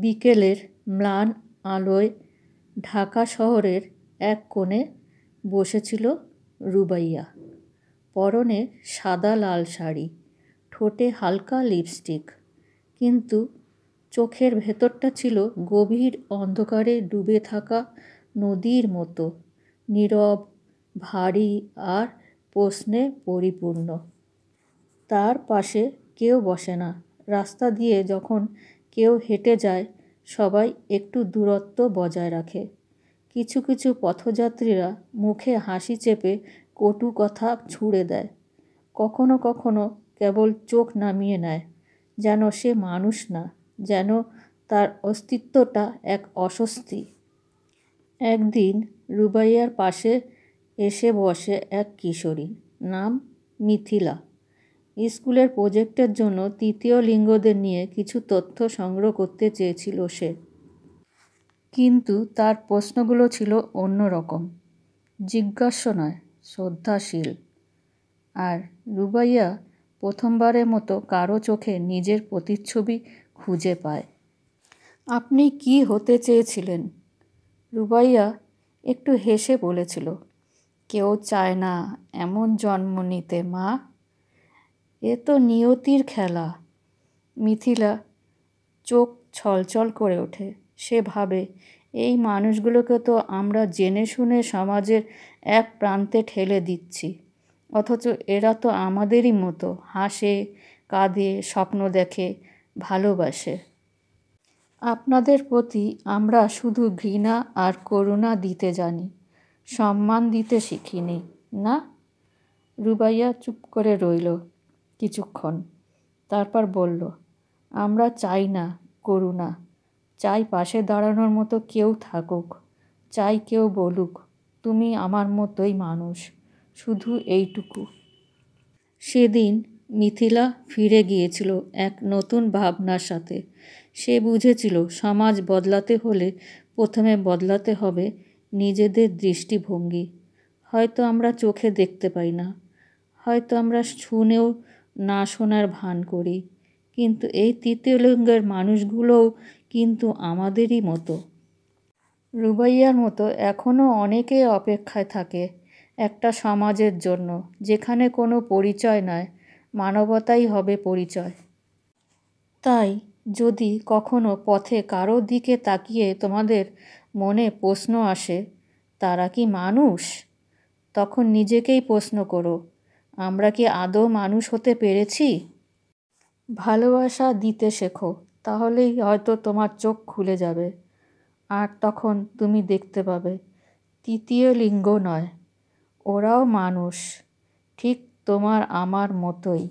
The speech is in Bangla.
বিকেলের ম্লান আলোয় ঢাকা শহরের এক কোণে বসেছিল রুবাইয়া। পরনে সাদা লাল শাড়ি, ঠোঁটে হালকা লিপস্টিক, কিন্তু চোখের ভেতরটা ছিল গভীর অন্ধকারে ডুবে থাকা নদীর মতো, নীরব, ভারী আর প্রশ্নে পরিপূর্ণ। তার পাশে কেউ বসে না। রাস্তা দিয়ে যখন কেউ হেঁটে যায় সবাই একটু দূরত্ব বজায় রাখে। কিছু কিছু পথযাত্রীরা মুখে হাসি চেপে কটু কথা ছুঁড়ে দেয়। কখনো কখনো কেবল চোখ নামিয়ে নেয়, যেন সে মানুষ না, যেন তার অস্তিত্বটা এক অস্বস্তি। একদিন রুবাইয়ার পাশে এসে বসে এক কিশোরী, নাম মিথিলা। স্কুলের প্রজেক্টের জন্য তৃতীয় লিঙ্গদের নিয়ে কিছু তথ্য সংগ্রহ করতে চেয়েছিল সে। কিন্তু তার প্রশ্নগুলো ছিল অন্যরকম, জিজ্ঞাস্য নয়, শ্রদ্ধাশীল। আর রুবাইয়া প্রথমবারের মতো কারো চোখে নিজের প্রতিচ্ছবি খুঁজে পায়। আপনি কি হতে চেয়েছিলেন? রুবাইয়া একটু হেসে বলেছিল, কেউ চায় না এমন জন্ম নিতে মা, এ তো নিয়তির খেলা। মিথিলা চোখ ছলছল করে ওঠে। সে ভাবে, এই মানুষগুলোকে তো আমরা জেনে শুনে সমাজের এক প্রান্তে ঠেলে দিচ্ছি, অথচ এরা তো আমাদেরই মতো, হাসে, কাঁদে, স্বপ্ন দেখে, ভালোবাসে। আপনাদের প্রতি আমরা শুধু ঘৃণা আর করুণা দিতে জানি, সম্মান দিতে শিখিনি, না? রুবাইয়া চুপ করে রইল কিছুক্ষণ, তারপর বলল, আমরা চাই না করুণা, চাই পাশে দাঁড়ানোর মতো কেউ থাকুক, চাই কেউ বলুক, তুমি আমার মতোই মানুষ, শুধু এইটুকু। সেদিন মিথিলা ফিরে গিয়েছিল এক নতুন ভাবনার সাথে। সে বুঝেছিল সমাজ বদলাতে হলে প্রথমে বদলাতে হবে নিজেদের দৃষ্টিভঙ্গি। হয়তো আমরা চোখে দেখতে পাই না, হয়তো আমরা শুনেও না শোনার ভান করি, কিন্তু এই তৃতীয় লিঙ্গের মানুষগুলোও কিন্তু আমাদেরই মতো। রুবাইয়ার মতো এখনও অনেকে অপেক্ষায় থাকে একটা সমাজের জন্য, যেখানে কোনো পরিচয় নয়, মানবতাই হবে পরিচয়। তাই যদি কখনো পথে কারো দিকে তাকিয়ে তোমাদের মনে প্রশ্ন আসে, তারা কি মানুষ? তখন নিজেকেই প্রশ্ন করো, আমরা কি আদৌ মানুষ হতে পেরেছি? ভালোবাসা দিতে শেখো, তাহলেই হয়তো তোমার চোখ খুলে যাবে। আর তখন তুমি দেখতে পাবে তৃতীয় লিঙ্গ নয়, ওরাও মানুষ, ঠিক তোমার আমার মতোই।